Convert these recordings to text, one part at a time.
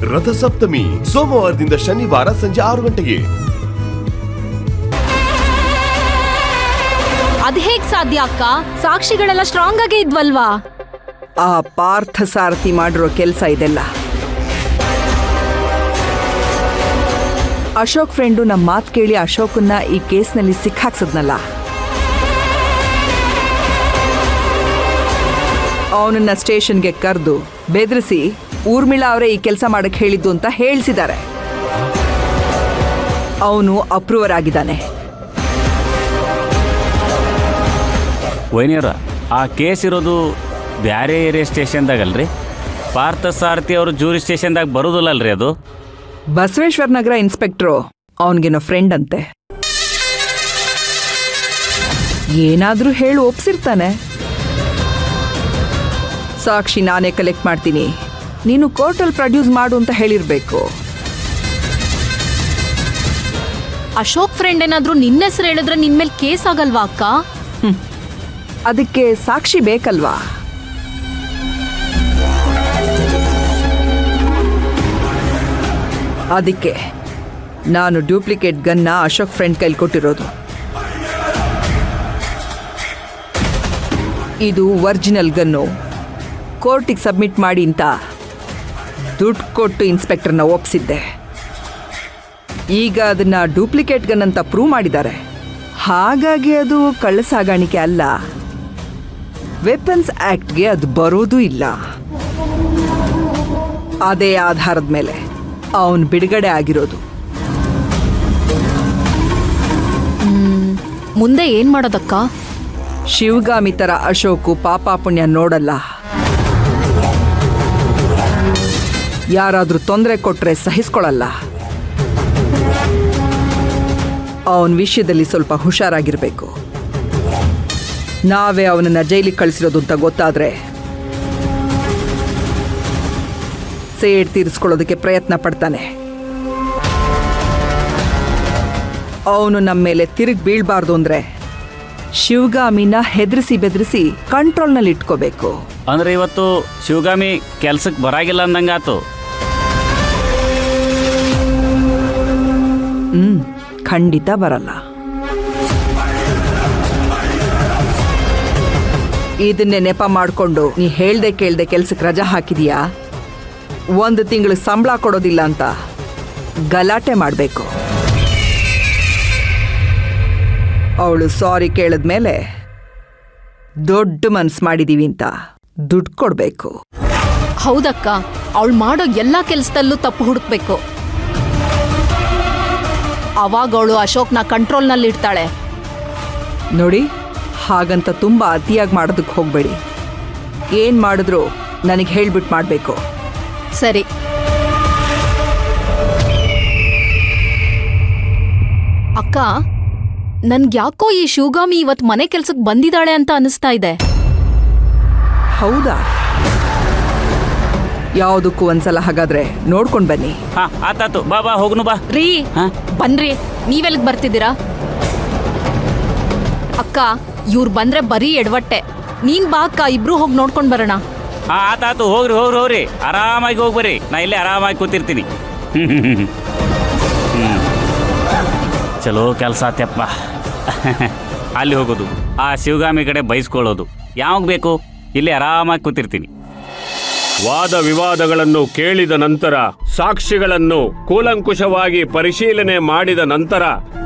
ರಥಸಪ್ತಮಿ ಸೋಮವಾರದಿಂದ ಶನಿವಾರ ಸಂಜೆ 6 ಗಂಟೆಗೆ. ಅದ್ ಹೇಗ್ ಸಾಧ್ಯ ಅಕ್ಕ? ಸಾಕ್ಷಿಗಳೆಲ್ಲ ಸ್ಟ್ರಾಂಗ್ ಆಗೇ ಇದ್ವಲ್ವಾ? ಆ ಪಾರ್ಥ ಸಾರಥಿ ಮಾಡಿರೋ ಕೆಲಸ ಇದೆಲ್ಲ. ಅಶೋಕ್ ಫ್ರೆಂಡು ನಮ್ಮ ಮಾತು ಕೇಳಿ ಅಶೋಕನ್ನ ಈ ಕೇಸ್ನಲ್ಲಿ ಸಿಕ್ಕಾಕ್ಸದ್ನಲ್ಲ, ಅವನನ್ನ ಸ್ಟೇಷನ್ಗೆ ಕರೆದು ಬೆದರಿಸಿ ಊರ್ಮಿಳಾ ಅವರೇ ಈ ಕೆಲಸ ಮಾಡಕ್ಕೆ ಹೇಳಿದ್ದು ಅಂತ ಹೇಳಿಸಿದ್ದಾರೆ. ಅವನು ಅಪ್ರೂವರ್ ಆಗಿದ್ದಾನೆ. ವೈನಿಯರ, ಆ ಕೇಸ್ ಇರೋದು ಬ್ಯಾರೆ ಏರಿಯಾ ಸ್ಟೇಷನ್ದಾಗಲ್ರಿ? ಪಾರ್ಥ ಸಾರಥಿ ಅವರು ಜೂರಿ ಸ್ಟೇಷನ್ದಾಗ ಬರೋದಿಲ್ಲಲ್ರಿ ಅದು? ಬಸವೇಶ್ವರ ನಗರ ಇನ್ಸ್ಪೆಕ್ಟ್ರು ಅವನಿಗೇನೋ ಫ್ರೆಂಡ್ ಅಂತೆ. ಏನಾದ್ರೂ ಹೇಳಿ ಒಪ್ಸಿರ್ತಾನೆ. ಸಾಕ್ಷಿ ನಾನೇ ಕಲೆಕ್ಟ್ ಮಾಡ್ತೀನಿ, ನೀನು ಕೋರ್ಟಲ್ಲಿ ಪ್ರೊಡ್ಯೂಸ್ ಮಾಡು ಅಂತ ಹೇಳಿರ್ಬೇಕು. ಅಶೋಕ್ ಫ್ರೆಂಡ್ ಏನಾದ್ರೂ ನಿನ್ನ ಹೆಸರು ಹೇಳಿದ್ರೆ ನಿನ್ ಮೇಲೆ ಕೇಸ್ ಆಗಲ್ವಾ ಅಕ್ಕ? ಅದಕ್ಕೆ ಸಾಕ್ಷಿ ಬೇಕಲ್ವಾ? ಅದಕ್ಕೆ ನಾನು ಡ್ಯೂಪ್ಲಿಕೇಟ್ ಗನ್ನ ಅಶೋಕ್ ಫ್ರೆಂಡ್ ಕೈಲಿ ಕೊಟ್ಟಿರೋದು. ಇದು ಒರಿಜಿನಲ್ ಗನ್ನು ಕೋರ್ಟಿಗೆ ಸಬ್ಮಿಟ್ ಮಾಡಿ ಅಂತ ದುಡ್ಡು ಕೊಟ್ಟು ಇನ್ಸ್ಪೆಕ್ಟರ್ನ ಒಪ್ಪಿಸಿದ್ದೆ. ಈಗ ಅದನ್ನ ಡೂಪ್ಲಿಕೇಟ್ ಗನ್ ಅಂತ ಪ್ರೂವ್ ಮಾಡಿದ್ದಾರೆ. ಹಾಗಾಗಿ ಅದು ಕಳ್ಳ ಸಾಗಾಣಿಕೆ ಅಲ್ಲ, ವೆಪನ್ಸ್ ಆಕ್ಟ್ಗೆ ಅದು ಬರೋದೂ ಇಲ್ಲ. ಅದೇ ಆಧಾರದ ಮೇಲೆ ಅವನು ಬಿಡುಗಡೆ ಆಗಿರೋದು. ಮುಂದೆ ಏನ್ ಮಾಡೋದಕ್ಕ? ಶಿವಗಾಮಿ ತರ ಅಶೋಕು ಪಾಪ ಪುಣ್ಯ ನೋಡಲ್ಲ. ಯಾರಾದ್ರೂ ತೊಂದರೆ ಕೊಟ್ರೆ ಸಹಿಸ್ಕೊಳ್ಳಲ್ಲ. ಅವನ ವಿಷಯದಲ್ಲಿ ಸ್ವಲ್ಪ ಹುಷಾರಾಗಿರ್ಬೇಕು. ನಾವೇ ಅವನನ್ನ ಜೈಲಿಗೆ ಕಳಿಸಿರೋದು ಅಂತ ಗೊತ್ತಾದ್ರೆ ಸೇಡ್ ತೀರಿಸ್ಕೊಳ್ಳೋದಕ್ಕೆ ಪ್ರಯತ್ನ ಪಡ್ತಾನೆ. ಅವನು ನಮ್ಮ ಮೇಲೆ ತಿರುಗಿ ಬೀಳ್ಬಾರ್ದು ಅಂದ್ರೆ ಶಿವಗಾಮಿನ ಹೆದರಿಸಿ ಬೆದರಿಸಿ ಕಂಟ್ರೋಲ್ನಲ್ಲಿ ಇಟ್ಕೋಬೇಕು. ಅಂದ್ರೆ ಇವತ್ತು ಶಿವಗಾಮಿ ಕೆಲ್ಸಕ್ಕೆ ಬರಾಗಿಲ್ಲ ಅಂದಂಗಾತು. ಖಂಡಿತ ಬರಲ್ಲ. ಇದನ್ನೇ ನೆಪ ಮಾಡಿಕೊಂಡು ನೀ ಹೇಳ್ದೆ ಕೇಳ್ದೆ ಕೆಲ್ಸಕ್ಕೆ ರಜಾ ಹಾಕಿದೀಯಾ, 1 ತಿಂಗಳು ಸಂಬಳ ಕೊಡೋದಿಲ್ಲ ಅಂತ ಗಲಾಟೆ ಮಾಡಬೇಕು. ಅವಳು ಸಾರಿ ಕೇಳಿದ್ಮೇಲೆ ದೊಡ್ಡ ಮನ್ಸು ಮಾಡಿದೀವಿ ಅಂತ ದುಡ್ಡು ಕೊಡಬೇಕು. ಹೌದಕ್ಕ, ಅವಳು ಮಾಡೋ ಎಲ್ಲ ಕೆಲಸದಲ್ಲೂ ತಪ್ಪು ಹುಡುಕ್ಬೇಕು. ಅವಾಗ ಅವಳು ಅಶೋಕ್ನ ಕಂಟ್ರೋಲ್ನಲ್ಲಿ ಇಡ್ತಾಳೆ. ನೋಡಿ, ಹಾಗಂತ ತುಂಬ ಅತಿಯಾಗಿ ಮಾಡೋದಕ್ಕೆ ಹೋಗಬೇಡಿ. ಏನು ಮಾಡಿದ್ರು ನನಗೆ ಹೇಳ್ಬಿಟ್ಟು ಮಾಡಬೇಕು. ಸರಿ. ಅಕ್ಕ, ನನ್ಗ್ಯಾಕೋ ಈ ಶಿವಗಾಮಿ ಇವತ್ತು ಮನೆ ಕೆಲ್ಸಕ್ಕೆ ಬಂದಿದ್ದಾಳೆ ಅಂತ ಅನಿಸ್ತಾ ಇದೆ. ಹೌದಾ? ಯಾವುದಕ್ಕೂ ಒಂದ್ಸಲ ಹಾಗಾದ್ರೆ ನೋಡ್ಕೊಂಡು ಬನ್ನಿ. ಹಾ, ಆತಾತು. ಬಾ ಬಾ ಹೋಗ್ನು ಬಾ. ರೀ, ಬನ್ರಿ. ನೀವೆಲ್ಲಿಗೆ ಬರ್ತಿದ್ದೀರಾ? ಅಕ್ಕ, ಇವ್ರು ಬಂದ್ರೆ ಬರೀ ಎಡವಟ್ಟೆ. ನೀನ್ ಬಾ ಅಕ್ಕ, ಇಬ್ರು ಹೋಗಿ ನೋಡ್ಕೊಂಡ್ ಬರೋಣ. ಹಾ, ಆತಾತು. ಹೋಗ್ರಿ. ಆರಾಮಾಗಿ ಹೋಗ್ಬರ್ರಿ. ನಾ ಇಲ್ಲೇ ಆರಾಮಾಗಿ ಕೂತಿರ್ತೀನಿ. ಚಲೋ ಕೆಲಸ ಆತ್ಯಪ್ಪ. ಅಲ್ಲಿ ಹೋಗೋದು, ಆ ಶಿವಗಾಮಿ ಕಡೆ ಬಯಸ್ಕೊಳ್ಳೋದು ಯಾವಾಗ ಬೇಕು, ಇಲ್ಲಿ ಆರಾಮಾಗಿ ಕೂತಿರ್ತೀನಿ. ವಾದ ವಿವಾದಗಳನ್ನು ಕೇಳಿದ ನಂತರ, ಸಾಕ್ಷಿಗಳನ್ನು ಕೂಲಂಕುಷವಾಗಿ ಪರಿಶೀಲನೆ ಮಾಡಿದ ನಂತರ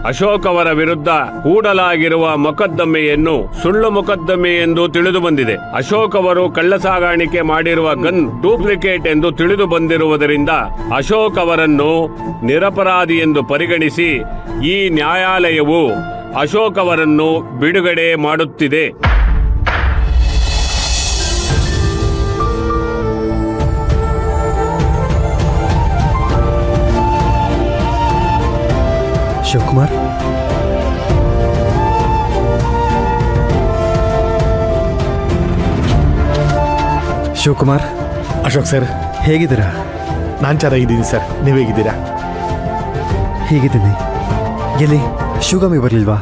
ಅಶೋಕ್ ಅವರ ವಿರುದ್ಧ ಹೂಡಲಾಗಿರುವ ಮೊಕದ್ದಮೆಯನ್ನು ಸುಳ್ಳು ಮೊಕದ್ದಮೆ ಎಂದು ತಿಳಿದು ಬಂದಿದೆ. ಅಶೋಕ್ ಅವರು ಕಳ್ಳಸಾಗಾಣಿಕೆ ಮಾಡಿರುವ ಗನ್ ಡೂಪ್ಲಿಕೇಟ್ ಎಂದು ತಿಳಿದು ಬಂದಿರುವುದರಿಂದ ಅಶೋಕ್ ಅವರನ್ನು ನಿರಪರಾಧಿ ಎಂದು ಪರಿಗಣಿಸಿ ಈ ನ್ಯಾಯಾಲಯವು ಅಶೋಕ್ ಅವರನ್ನು ಬಿಡುಗಡೆ ಮಾಡುತ್ತಿದೆ. ಶಿವಕುಮಾರ್, ಅಶೋಕ್ ಸರ್ ಹೇಗಿದ್ದೀರಾ? ನಾನು ಚೆನ್ನಾಗಿದ್ದೀನಿ ಸರ್, ನೀವು ಹೇಗಿದ್ದೀರಾ? ಹೇಗಿದ್ದೀನಿ. ಎಲ್ಲಿ ಶಿವಗಾಮಿ ಬರಲಿಲ್ವಾ?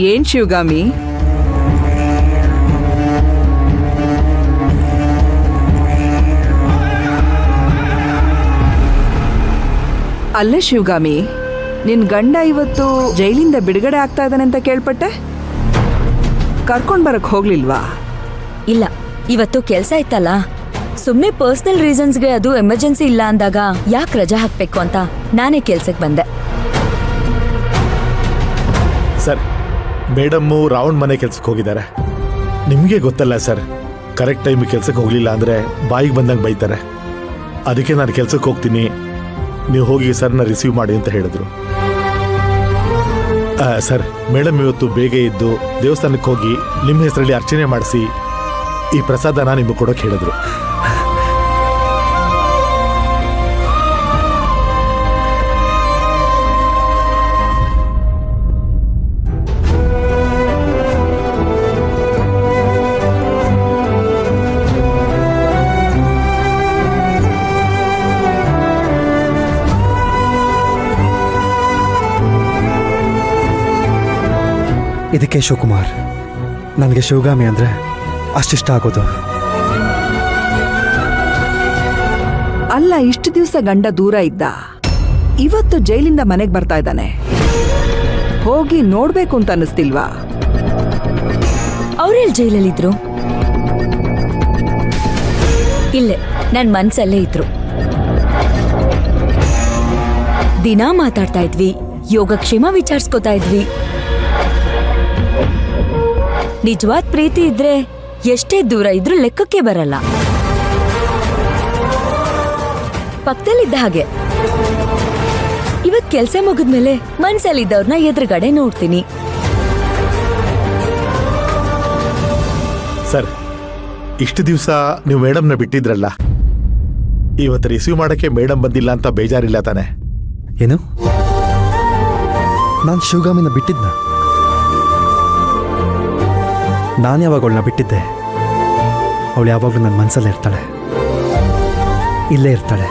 ಏನ್ ಶಿವಗಾಮಿ? ಅಲ್ಲ ಶಿವಗಾಮಿ, ನಿನ್ ಗಂಡ ಇವತ್ತು ಜೈಲಿಂದ ಬಿಡುಗಡೆ ಆಗ್ತಾ ಇದ್ದಾನೆ ಅಂತ ಕೇಳ್ಪಟ್ಟೆ. ಕರ್ಕೊಂಡ್ ಬರಕ್ ಹೋಗ್ಲಿಲ್ವಾ? ಇಲ್ಲ, ಇವತ್ತು ಕೆಲ್ಸ ಇತ್ತಲ್ಲ, ಸುಮ್ನೆ ಪರ್ಸನಲ್ ರೀಸನ್ಸ್ಗೆ ಅದು ಎಮರ್ಜೆನ್ಸಿ ಇಲ್ಲ ಅಂದಾಗ ಯಾಕೆ ರಜಾ ಹಾಕ್ಬೇಕು ಅಂತ ನಾನೇ ಕೆಲ್ಸಕ್ಕೆ ಬಂದೆ. ಸರ್, ಮೇಡಮ್ಮು ರಾವಣ್ ಮನೆ ಕೆಲ್ಸಕ್ಕೆ ಹೋಗಿದ್ದಾರೆ. ನಿಮಗೆ ಗೊತ್ತಲ್ಲ ಸರ್, ಕರೆಕ್ಟ್ ಟೈಮಿಗೆ ಕೆಲ್ಸಕ್ಕೆ ಹೋಗ್ಲಿಲ್ಲ ಅಂದ್ರೆ ಬಾಯಿಗೆ ಬಂದಂಗೆ ಬೈತಾರೆ. ಅದಕ್ಕೆ ನಾನು ಕೆಲ್ಸಕ್ಕೆ ಹೋಗ್ತೀನಿ, ನೀವು ಹೋಗಿ ಸರ್ನ ರಿಸೀವ್ ಮಾಡಿ ಅಂತ ಹೇಳಿದ್ರು. ಸರ್, ಮೇಡಮ್ ಇವತ್ತು ಬೇಗ ಇದ್ದು ದೇವಸ್ಥಾನಕ್ಕೆ ಹೋಗಿ ನಿಮ್ಮ ಹೆಸರಲ್ಲಿ ಅರ್ಚನೆ ಮಾಡಿಸಿ ಈ ಪ್ರಸಾದನ ನಿಮಗೆ ಕೊಡೋಕೆ ಹೇಳಿದ್ರು. ಇದಕ್ಕೆ ಶಿವಕುಮಾರ್ ನನಗೆ ಶಿವಗಾಮಿ ಅಂದರೆ ಅಷ್ಟಿಷ್ಟ ಆಗೋದು. ಅಲ್ಲ, ಇಷ್ಟು ದಿವಸ ಗಂಡ ದೂರ ಇದ್ದ, ಇವತ್ತು ಜೈಲಿಂದ ಮನೆಗೆ ಬರ್ತಾ ಇದ್ದಾನೆ. ಹೋಗಿ ನೋಡ್ಬೇಕು ಅಂತ ಅನ್ನಿಸ್ತಿಲ್ವಾ? ಅವ್ರೆಲ್ ಜೈಲಲ್ಲಿದ್ರು? ಇಲ್ಲೇ ನನ್ ಮನ್ಸಲ್ಲೇ ಇದ್ರು. ದಿನ ಮಾತಾಡ್ತಾ ಇದ್ವಿ, ಯೋಗಕ್ಷೇಮ ವಿಚಾರಿಸ್ಕೊತಾ ಇದ್ವಿ. ನಿಜವಾದ ಪ್ರೀತಿ ಇದ್ರೆ ಎಷ್ಟೇ ದೂರ ಇದ್ರೂ ಲೆಕ್ಕಕ್ಕೆ ಬರಲ್ಲ. ಪಕ್ಕದಲ್ಲಿದ್ದ ಹಾಗೆ. ಇವತ್ ಕೆಲ್ಸ ಮುಗಿದ್ಮೇಲೆ ಮನ್ಸಲ್ಲಿದ್ದವ್ರನ್ನ ಎದುರುಗಡೆ ನೋಡ್ತೀನಿ. ಸರ್, ಇಷ್ಟು ದಿವಸ ನೀವು ಮೇಡಮ್ನ ಬಿಟ್ಟಿದ್ರಲ್ಲ, ಇವತ್ತು ರಿಸೀವ್ ಮಾಡೋಕ್ಕೆ ಮೇಡಮ್ ಬಂದಿಲ್ಲ ಅಂತ ಬೇಜಾರಿಲ್ಲ ತಾನೆ? ಏನು? ನಾನು ಶಿವಗಾಮಿನ ಬಿಟ್ಟಿದ್ನ? ನಾನು ಯಾವಾಗ ಅವಳನ್ನ ಬಿಟ್ಟಿದ್ದೆ? ಅವಳು ಯಾವಾಗಲೂ ನನ್ನ ಮನಸ್ಸಲ್ಲೇ ಇರ್ತಾಳೆ, ಇಲ್ಲೇ ಇರ್ತಾಳೆ.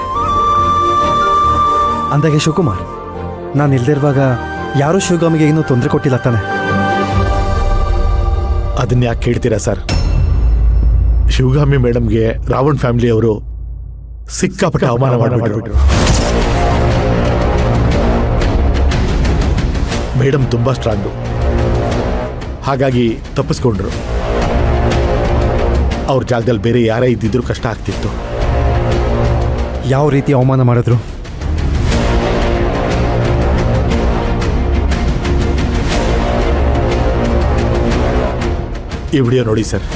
ಅಂದಾಗೆ ಶಿವಕುಮಾರ್, ನಾನು ಇಲ್ದಿರುವಾಗ ಯಾರೂ ಶಿವಗಾಮಿಗೆ ಏನೂ ತೊಂದರೆ ಕೊಟ್ಟಿಲ್ಲ ತಾನೆ? ಅದನ್ನ ಯಾಕೆ ಕೇಳ್ತೀರಾ ಸರ್? ಶಿವಗಾಮಿ ಮೇಡಮ್ಗೆ ರಾವಣ್ ಫ್ಯಾಮಿಲಿಯವರು ಸಿಕ್ಕಾಪಟ್ಟೆ ಅವಮಾನ ಮಾಡಿಬಿಟ್ರು. ಮೇಡಮ್ ತುಂಬಾ ಸ್ಟ್ರಾಂಗು, ಹಾಗಾಗಿ ತಪ್ಪಿಸ್ಕೊಂಡ್ರು. ಅವ್ರ ಜಾಗದಲ್ಲಿ ಬೇರೆ ಯಾರೇ ಇದ್ದಿದ್ರು ಕಷ್ಟ ಆಗ್ತಿತ್ತು. ಯಾವ ರೀತಿ ಅವಮಾನ ಮಾಡಿದ್ರು? ಈ ವಿಡಿಯೋ ನೋಡಿ ಸರ್.